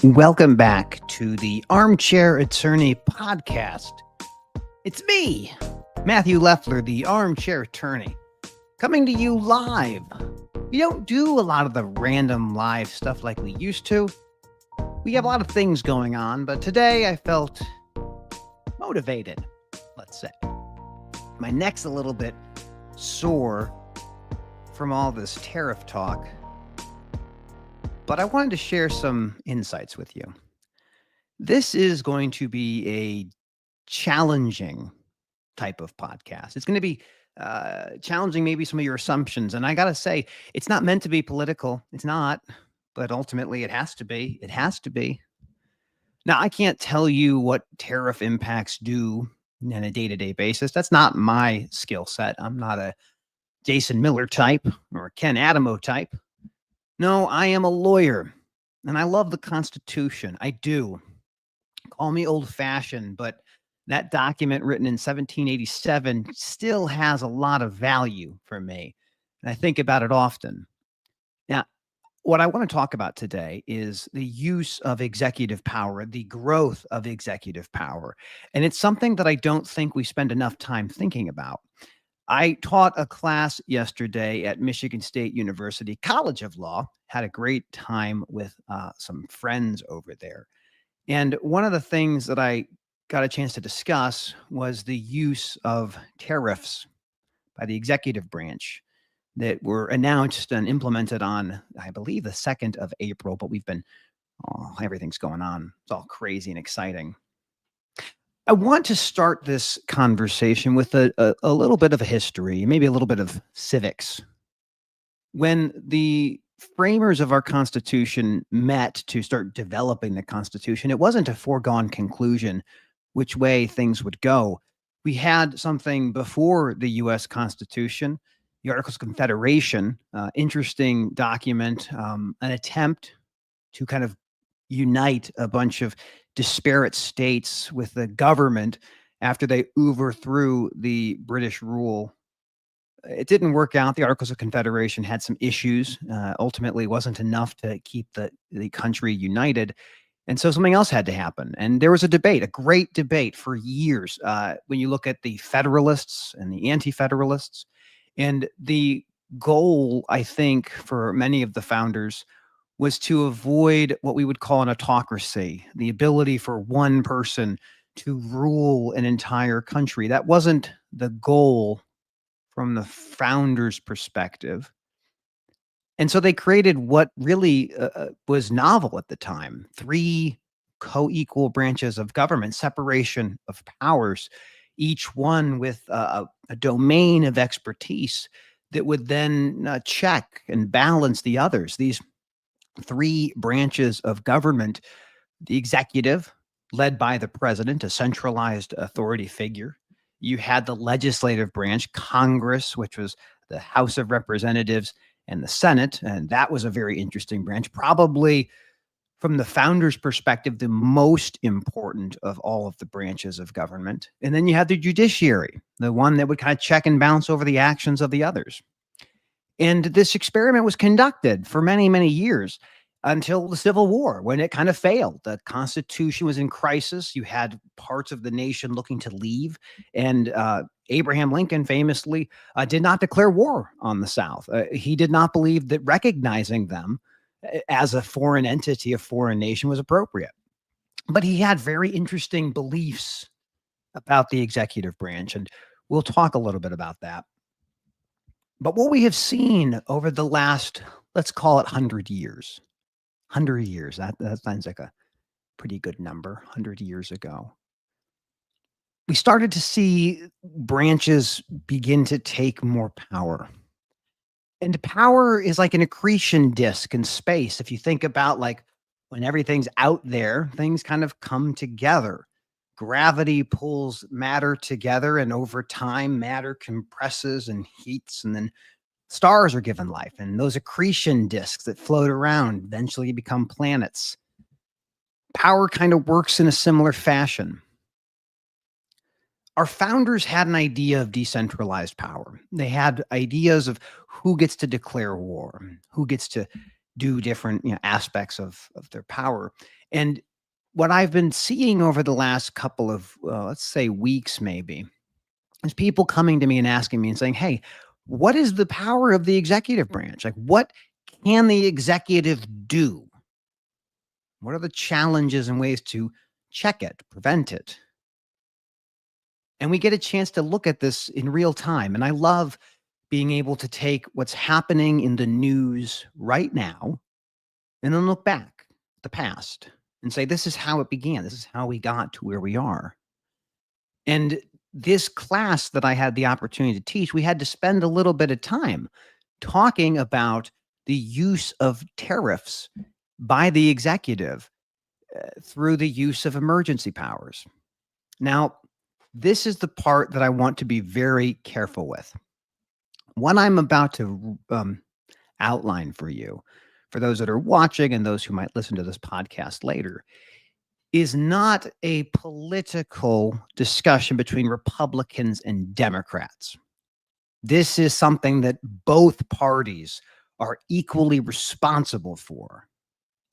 Welcome back to the Armchair Attorney podcast. It's me, Matthew Leffler, the Armchair Attorney, coming to you live. We don't do a lot of the random live stuff like we used to. We have a lot of things going on, but today I felt motivated, let's say. My neck's a little bit sore from all this tariff talk, but I wanted to share some insights with you. This is going to be a challenging type of podcast. It's going to be challenging maybe some of your assumptions. And I got to say, it's not meant to be political. It's not, but ultimately it has to be. It has to be. Now, I can't tell you what tariff impacts do on a day-to-day basis. That's not my skill set. I'm not a Jason Miller type or a Ken Adamo type. No, I am a lawyer, and I love the Constitution. I do. Call me old-fashioned, but that document written in 1787 still has a lot of value for me, and I think about it often. Now, what I want to talk about today is the use of executive power, the growth of executive power, and it's something that I don't think we spend enough time thinking about. I taught a class yesterday at Michigan State University College of Law, had a great time with some friends over there. And one of the things that I got a chance to discuss was the use of tariffs by the executive branch that were announced and implemented on, I believe, the 2nd of April, but everything's going on. It's all crazy and exciting. I want to start this conversation with a little bit of a history, maybe a little bit of civics. When the framers of our Constitution met to start developing the Constitution, it wasn't a foregone conclusion which way things would go. We had something before the U.S. Constitution, the Articles of Confederation, interesting document, an attempt to kind of unite a bunch of disparate states with the government after they overthrew the British rule. It didn't work out. The Articles of Confederation had some issues. Ultimately, it wasn't enough to keep the country united. And so something else had to happen. And there was a debate, a great debate for years. When you look at the Federalists and the Anti-Federalists, and the goal, I think, for many of the founders was to avoid what we would call an autocracy, the ability for one person to rule an entire country. That wasn't the goal from the founders' perspective. And so they created what really was novel at the time: 3 co-equal branches of government, separation of powers, each one with a domain of expertise that would then check and balance the others. These 3 branches of government: the executive, led by the president, a centralized authority figure. You had the legislative branch, Congress, which was the House of Representatives, and the Senate. And that was a very interesting branch, probably from the founders' perspective, the most important of all of the branches of government. And then you had the judiciary, the one that would kind of check and bounce over the actions of the others. And this experiment was conducted for many, many years until the Civil War, when it kind of failed. The Constitution was in crisis. You had parts of the nation looking to leave. And Abraham Lincoln famously did not declare war on the South. He did not believe that recognizing them as a foreign entity, a foreign nation, was appropriate. But he had very interesting beliefs about the executive branch. And we'll talk a little bit about that. But what we have seen over the last, let's call it 100 years, 100 years, that sounds like a pretty good number, 100 years ago, we started to see branches begin to take more power. And power is like an accretion disk in space. If you think about, like, when everything's out there, things kind of come together. Gravity pulls matter together, and over time, matter compresses and heats, and then stars are given life. And those accretion disks that float around eventually become planets. Power kind of works in a similar fashion. Our founders had an idea of decentralized power. They had ideas of who gets to declare war, who gets to do different aspects of their power. And what I've been seeing over the last couple of, let's say, weeks maybe, is people coming to me and asking me and saying, "Hey, what is the power of the executive branch? Like, what can the executive do? What are the challenges and ways to check it, prevent it?" And we get a chance to look at this in real time. And I love being able to take what's happening in the news right now and then look back at the past and say, this is how it began. This is how we got to where we are. And this class that I had the opportunity to teach, we had to spend a little bit of time talking about the use of tariffs by the executive through the use of emergency powers. Now, this is the part that I want to be very careful with. What I'm about to outline for you, for those that are watching and those who might listen to this podcast later, is not a political discussion between Republicans and Democrats. This is something that both parties are equally responsible for,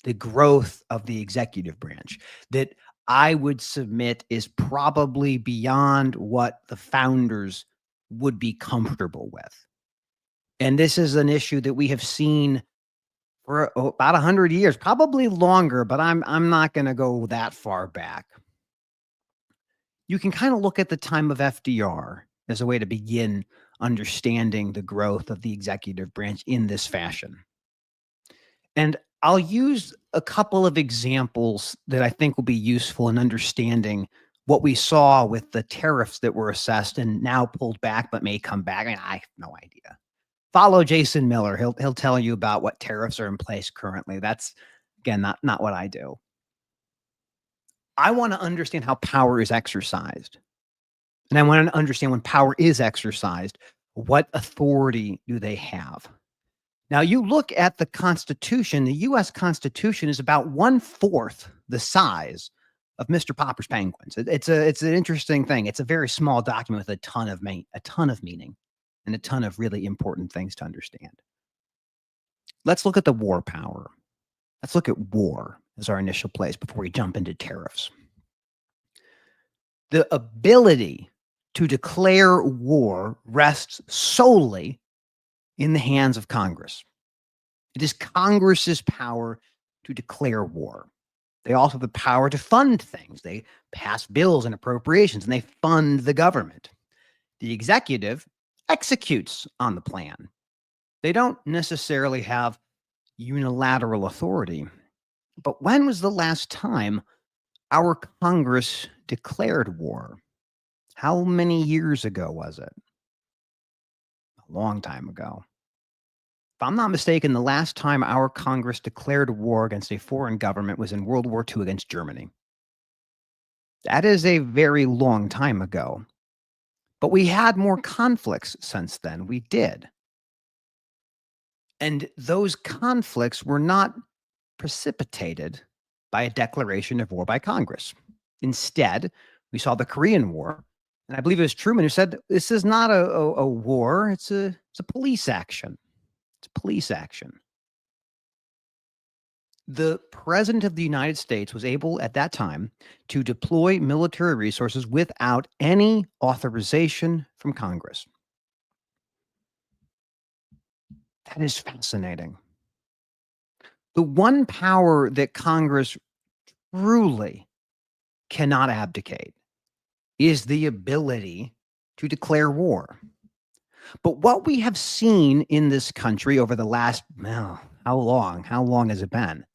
the growth of the executive branch, that I would submit is probably beyond what the founders would be comfortable with. And this is an issue that we have seen for about 100 years, probably longer, but I'm not going to go that far back. You can kind of look at the time of FDR as a way to begin understanding the growth of the executive branch in this fashion. And I'll use a couple of examples that I think will be useful in understanding what we saw with the tariffs that were assessed and now pulled back, but may come back. I mean, I have no idea. Follow Jason Miller. He'll tell you about what tariffs are in place currently. That's, again, not what I do. I want to understand how power is exercised. And I want to understand when power is exercised, what authority do they have? Now, you look at the Constitution, the US Constitution is about 1/4 the size of Mr. Popper's Penguins. It's an interesting thing. It's a very small document with a ton of meaning and a ton of really important things to understand. Let's look at the war power. Let's look at war as our initial place before we jump into tariffs. The ability to declare war rests solely in the hands of Congress. It is Congress's power to declare war. They also have the power to fund things. They pass bills and appropriations, and they fund the government. The executive executes on the plan. They don't necessarily have unilateral authority. But when was the last time our Congress declared war? How many years ago was it? A long time ago. If I'm not mistaken, the last time our Congress declared war against a foreign government was in World War II against Germany. That is a very long time ago. But we had more conflicts since then. We did. And those conflicts were not precipitated by a declaration of war by Congress. Instead, we saw the Korean War. And I believe it was Truman who said, this is not a war, it's a police action. It's police action. The president of the United States was able at that time to deploy military resources without any authorization from Congress. That is fascinating. The one power that Congress truly cannot abdicate is the ability to declare war. But what we have seen in this country over the last, well, how long has it been?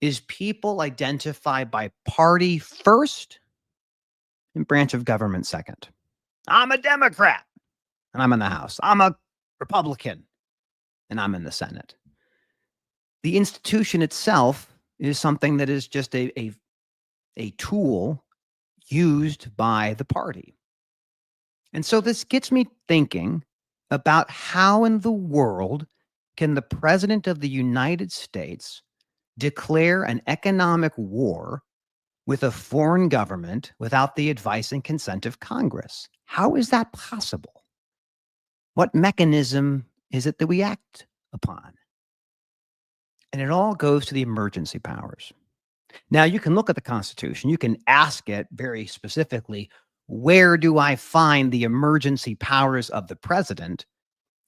Is people identify by party first and branch of government second. I'm a Democrat and I'm in the House. I'm a Republican and I'm in the Senate. The institution itself is something that is just a tool used by the party. And so this gets me thinking about how in the world can the president of the United States declare an economic war with a foreign government without the advice and consent of Congress? How is that possible? What mechanism is it that we act upon? And it all goes to the emergency powers. Now, you can look at the Constitution, you can ask it very specifically, where do I find the emergency powers of the president?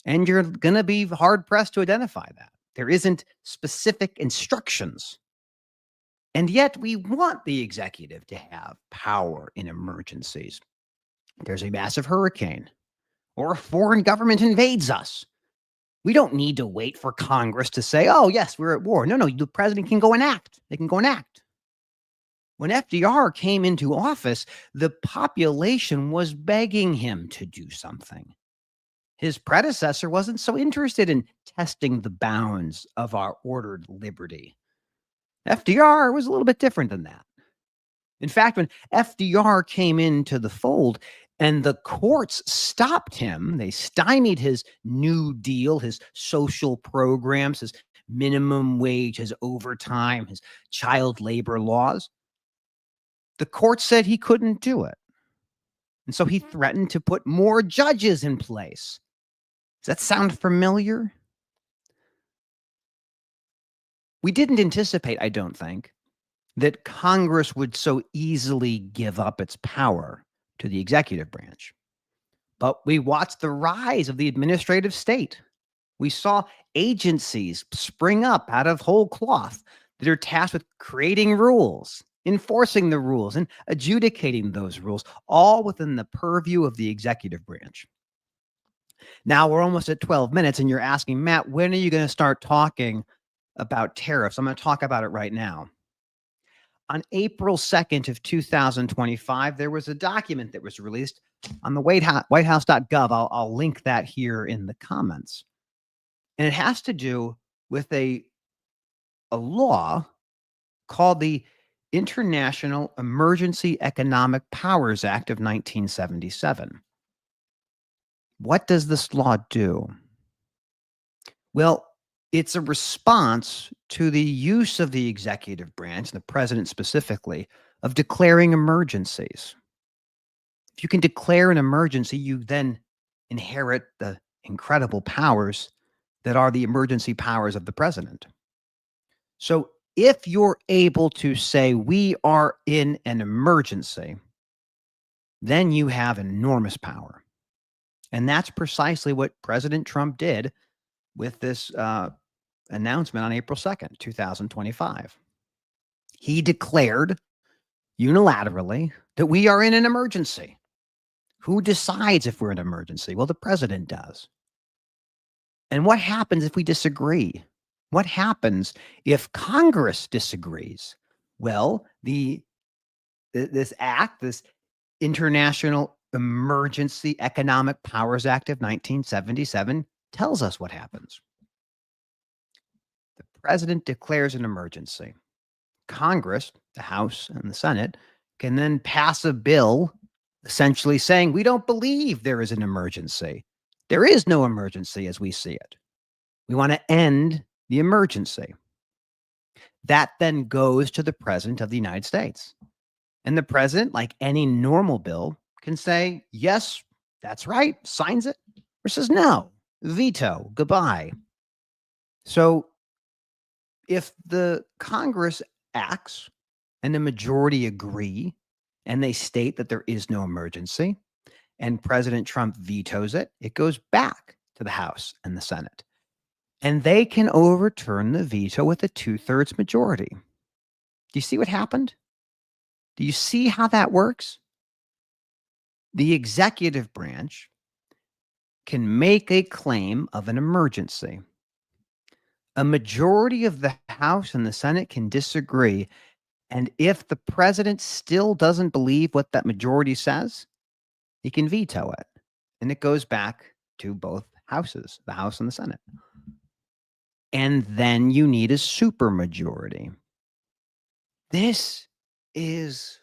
And you're going to be hard pressed to identify that. There isn't specific instructions. And yet, we want the executive to have power in emergencies. There's a massive hurricane, or a foreign government invades us. We don't need to wait for Congress to say, oh, yes, we're at war. No, the president can go and act. They can go and act. When FDR came into office, the population was begging him to do something. His predecessor wasn't so interested in testing the bounds of our ordered liberty. FDR was a little bit different than that. In fact, when FDR came into the fold and the courts stopped him, they stymied his New Deal, his social programs, his minimum wage, his overtime, his child labor laws. The court said he couldn't do it. And so he threatened to put more judges in place. Does that sound familiar? We didn't anticipate, I don't think, that Congress would so easily give up its power to the executive branch. But we watched the rise of the administrative state. We saw agencies spring up out of whole cloth that are tasked with creating rules, enforcing the rules, and adjudicating those rules, all within the purview of the executive branch. Now we're almost at 12 minutes, and you're asking, Matt, when are you going to start talking about tariffs? I'm going to talk about it right now. On April 2nd of 2025, there was a document that was released on the whitehouse.gov. I'll link that here in the comments. And it has to do with a law called the International Emergency Economic Powers Act of 1977. What does this law do? Well, it's a response to the use of the executive branch, the president specifically, of declaring emergencies. If you can declare an emergency, you then inherit the incredible powers that are the emergency powers of the president. So if you're able to say we are in an emergency, then you have enormous power. And that's precisely what President Trump did with this announcement on April 2nd, 2025. He declared unilaterally that we are in an emergency. Who decides if we're in an emergency? Well, the president does. And what happens if we disagree? What happens if Congress disagrees? Well, this act, this International Emergency Economic Powers Act of 1977 tells us what happens. The president declares an emergency. Congress, the House and the Senate, can then pass a bill essentially saying, we don't believe there is an emergency. There is no emergency as we see it. We want to end the emergency. That then goes to the President of the United States. And the president, like any normal bill, can say, yes, that's right, signs it, or says, no, veto, goodbye. So if the Congress acts and the majority agree and they state that there is no emergency and President Trump vetoes it, it goes back to the House and the Senate. And they can overturn the veto with a 2/3 majority. Do you see what happened? Do you see how that works? The executive branch can make a claim of an emergency. A majority of the House and the Senate can disagree. And if the president still doesn't believe what that majority says, he can veto it. And it goes back to both houses, the House and the Senate. And then you need a supermajority. This is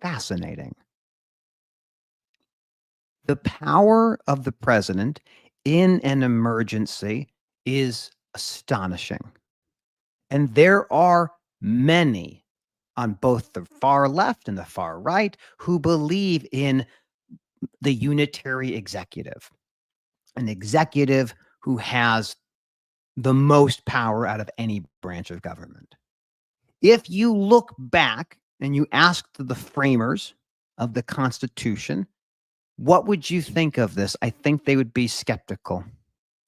fascinating. The power of the president in an emergency is astonishing. And there are many on both the far left and the far right who believe in the unitary executive, an executive who has the most power out of any branch of government. If you look back and you ask the framers of the Constitution, what would you think of this? I think they would be skeptical.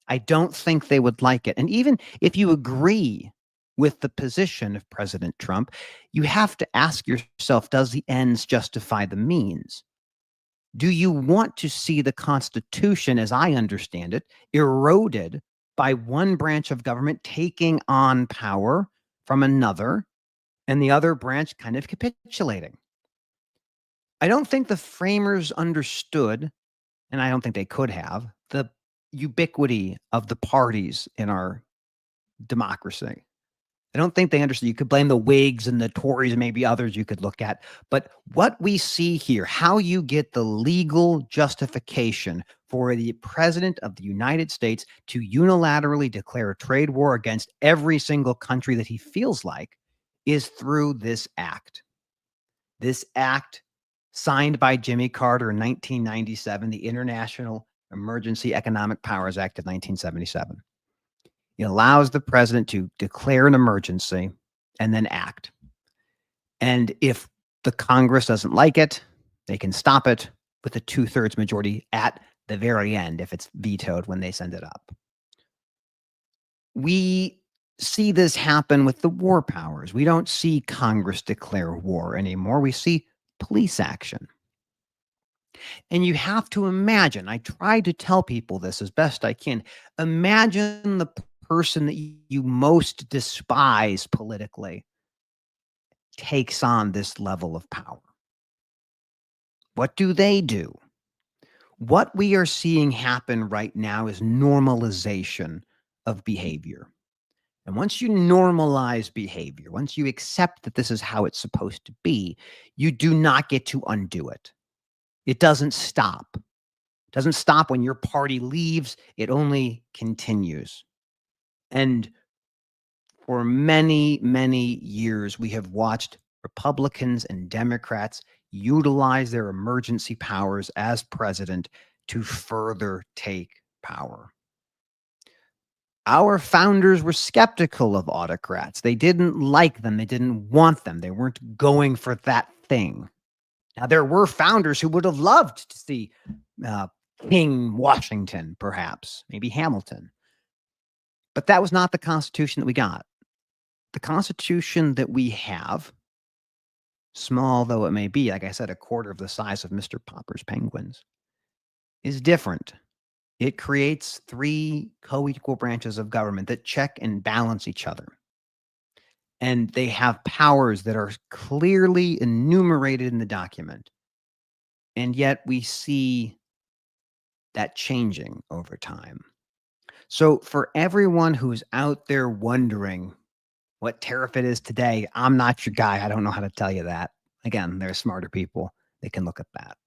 I don't think they would like it. And even if you agree with the position of President Trump, you have to ask yourself, does the ends justify the means? Do you want to see the Constitution, as I understand it, eroded by one branch of government taking on power from another and the other branch kind of capitulating? I don't think the framers understood, and I don't think they could have, the ubiquity of the parties in our democracy. I don't think they understood. You could blame the Whigs and the Tories and maybe others you could look at. But what we see here, how you get the legal justification for the president of the United States to unilaterally declare a trade war against every single country that he feels like, is through this act. This act, signed by Jimmy Carter in 1997, the International Emergency Economic Powers Act of 1977. It allows the president to declare an emergency and then act. And if the Congress doesn't like it, they can stop it with a 2/3 majority at the very end if it's vetoed when they send it up. We see this happen with the war powers. We don't see Congress declare war anymore. We see police action. And you have to imagine, I try to tell people this as best I can. Imagine the person that you most despise politically takes on this level of power. What do they do? What we are seeing happen right now is normalization of behavior. And once you normalize behavior, once you accept that this is how it's supposed to be, you do not get to undo it. It doesn't stop. It doesn't stop when your party leaves. It only continues. And for many, many years, we have watched Republicans and Democrats utilize their emergency powers as president to further take power. Our founders were skeptical of autocrats. They didn't like them. They didn't want them. They weren't going for that thing. Now, there were founders who would have loved to see King Washington, perhaps, maybe Hamilton. But that was not the Constitution that we got. The Constitution that we have, small though it may be, like I said, a quarter of the size of Mr. Popper's penguins, is different. It creates 3 co-equal branches of government that check and balance each other. And they have powers that are clearly enumerated in the document. And yet we see that changing over time. So for everyone who's out there wondering what tariff it is today, I'm not your guy. I don't know how to tell you that. Again, there are smarter people. They can look at that.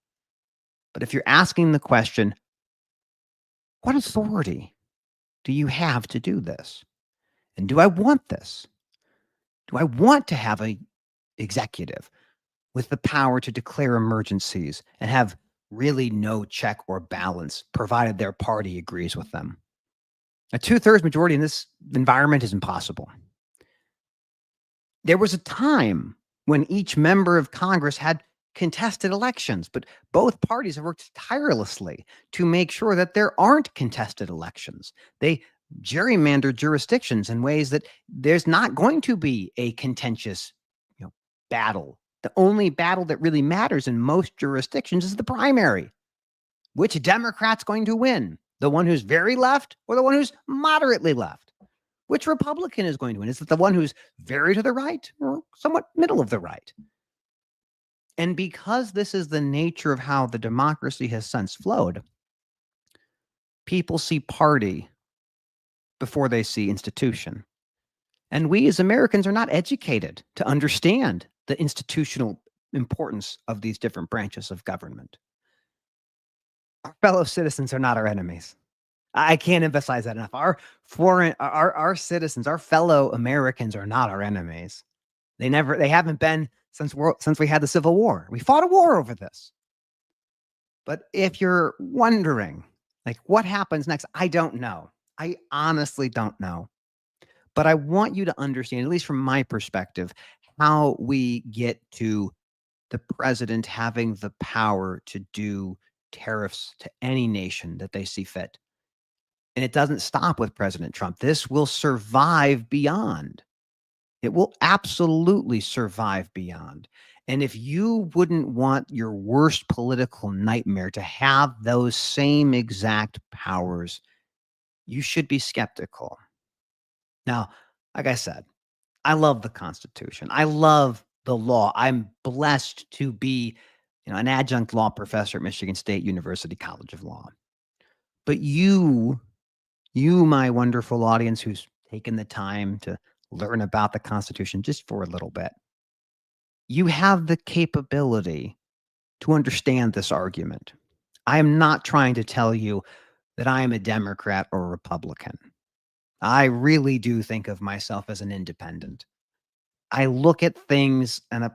But if you're asking the question, what authority do you have to do this? And do I want this? Do I want to have an executive with the power to declare emergencies and have really no check or balance, provided their party agrees with them? A 2/3 majority in this environment is impossible. There was a time when each member of Congress had contested elections, but both parties have worked tirelessly to make sure that there aren't contested elections. They gerrymander jurisdictions in ways that there's not going to be a contentious, battle. The only battle that really matters in most jurisdictions is the primary. Which Democrat's going to win? The one who's very left or the one who's moderately left? Which Republican is going to win? Is it the one who's very to the right or somewhat middle of the right? And because this is the nature of how the democracy has since flowed, people see party before they see institution. And we as Americans are not educated to understand the institutional importance of these different branches of government. Our fellow citizens are not our enemies. I can't emphasize that enough. Our citizens, our fellow Americans are not our enemies. They haven't been since we had the Civil War. We fought a war over this. But if you're wondering, like, what happens next, I don't know. I honestly don't know. But I want you to understand, at least from my perspective, how we get to the president having the power to do tariffs to any nation that they see fit. And it doesn't stop with President Trump. This will survive beyond. It will absolutely survive beyond. And if you wouldn't want your worst political nightmare to have those same exact powers, you should be skeptical. Now, like I said, I love the Constitution. I love the law. I'm blessed to be, an adjunct law professor at Michigan State University College of Law. But you, my wonderful audience who's taken the time to learn about the Constitution just for a little bit, you have the capability to understand this argument. I am not trying to tell you that I am a Democrat or a Republican. I really do think of myself as an independent. I look at things on a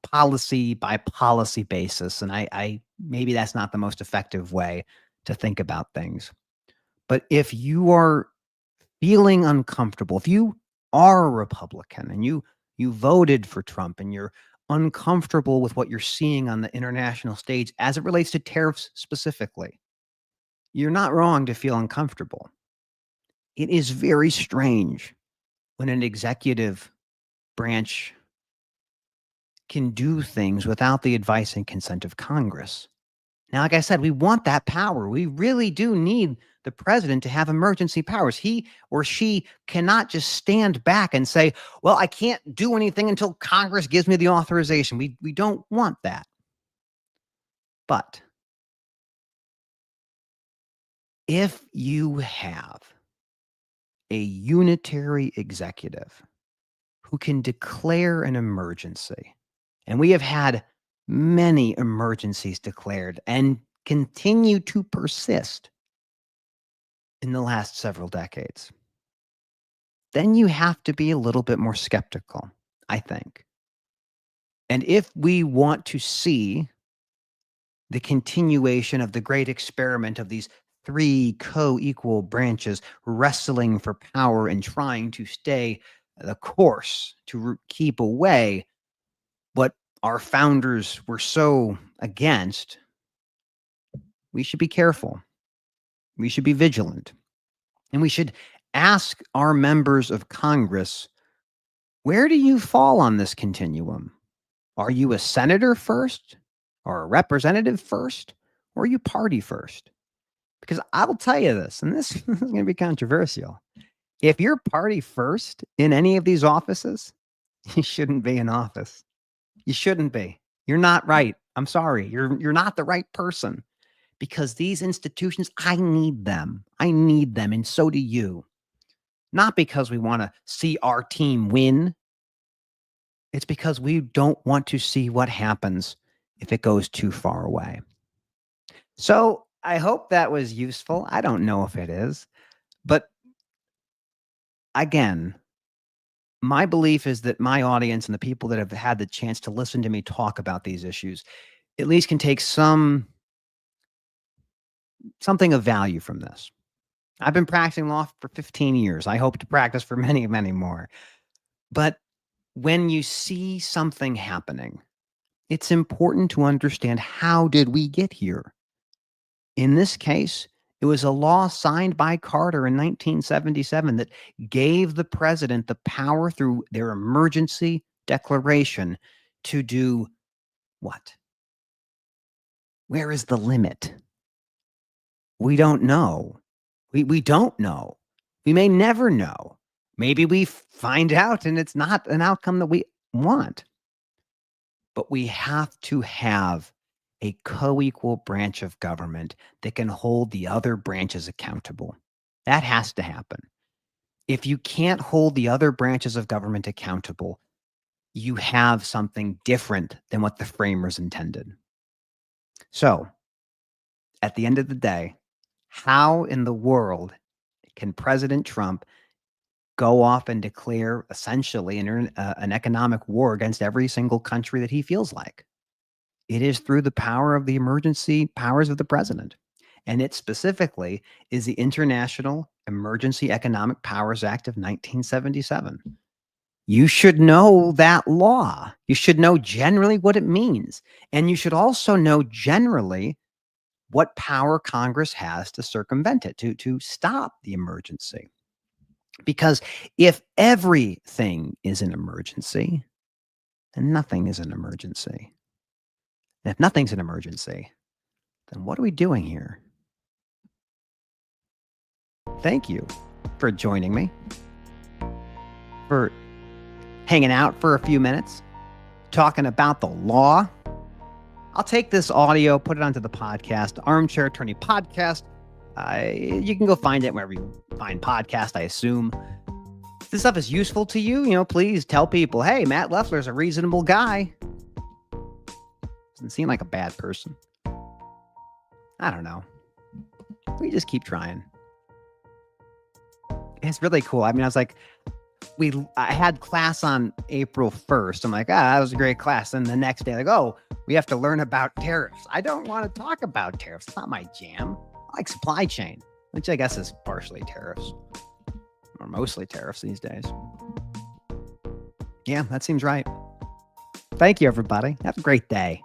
policy by policy basis, and I maybe that's not the most effective way to think about things. But if you are feeling uncomfortable, if you are a Republican and you voted for Trump and you're uncomfortable with what you're seeing on the international stage as it relates to tariffs specifically, you're not wrong to feel uncomfortable. It is very strange when an executive branch can do things without the advice and consent of Congress. Now, like I said, we want that power. We really do need the president to have emergency powers. He or she cannot just stand back and say, well, I can't do anything until Congress gives me the authorization. We don't want that. But if you have a unitary executive who can declare an emergency, and we have had many emergencies declared and continue to persist in the last several decades, then you have to be a little bit more skeptical, I think. And if we want to see the continuation of the great experiment of these three co-equal branches wrestling for power and trying to stay the course to keep away what our founders were so against, we should be careful. We should be vigilant. And we should ask our members of Congress, where do you fall on this continuum? Are you a senator first or a representative first, or are you party first? Because I will tell you this, and this is going to be controversial. If you're party first in any of these offices, you shouldn't be in office. You shouldn't be. You're not right. I'm sorry. You're not the right person, because these institutions, I need them. I need them, and so do you. Not because we want to see our team win. It's because we don't want to see what happens if it goes too far away. So I hope that was useful. I don't know if it is, but again, my belief is that my audience and the people that have had the chance to listen to me talk about these issues at least can take something of value from this. I've been practicing law for 15 years. I hope to practice for many, many more. But when you see something happening, it's important to understand, how did we get here? In this case, it was a law signed by Carter in 1977 that gave the president the power through their emergency declaration to do what? Where is the limit? We don't know. We don't know. We may never know. Maybe we find out and it's not an outcome that we want. But we have to have a co-equal branch of government that can hold the other branches accountable. That has to happen. If you can't hold the other branches of government accountable, you have something different than what the framers intended. So, at the end of the day, how in the world can President Trump go off and declare essentially an economic war against every single country that he feels like? It is through the power of the emergency powers of the president. And it specifically is the International Emergency Economic Powers Act of 1977. you should know that law. You should know generally what it means. And you should also know generally what power Congress has to circumvent it, to stop the emergency. Because if everything is an emergency, then nothing is an emergency. And if nothing's an emergency, then what are we doing here? Thank you for joining me, for hanging out for a few minutes, talking about the law. I'll take this audio, put it onto the podcast, Armchair Attorney Podcast. You can go find it wherever you find podcasts, I assume. If this stuff is useful to you, please tell people, hey, Matt Leffler's a reasonable guy. Doesn't seem like a bad person. I don't know. We just keep trying. It's really cool. I mean, I was like, I had class on April 1st. I'm like, that was a great class. And the next day, like, oh, we have to learn about tariffs. I don't want to talk about tariffs. It's not my jam. I like supply chain, which I guess is partially tariffs or mostly tariffs these days. Yeah, that seems right. Thank you, everybody. Have a great day.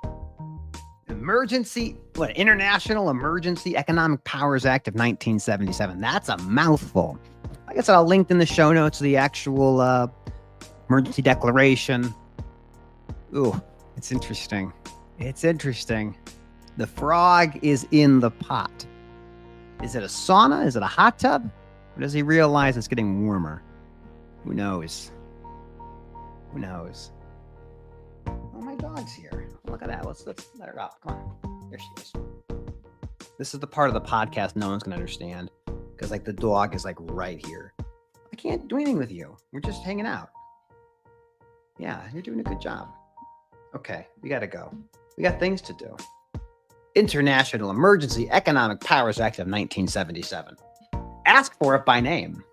International Emergency Economic Powers Act of 1977. That's a mouthful. Like I said, I'll link in the show notes the actual emergency declaration. Ooh, it's interesting. It's interesting. The frog is in the pot. Is it a sauna? Is it a hot tub? Or does he realize it's getting warmer? Who knows? Who knows? Oh, my dog's here. Look at that. Let's let her out. Come on. There she is. This is the part of the podcast no one's going to understand. Because, like, the dog is, like, right here. I can't do anything with you. We're just hanging out. Yeah, you're doing a good job. Okay, we got to go. We got things to do. International Emergency Economic Powers Act of 1977. Ask for it by name.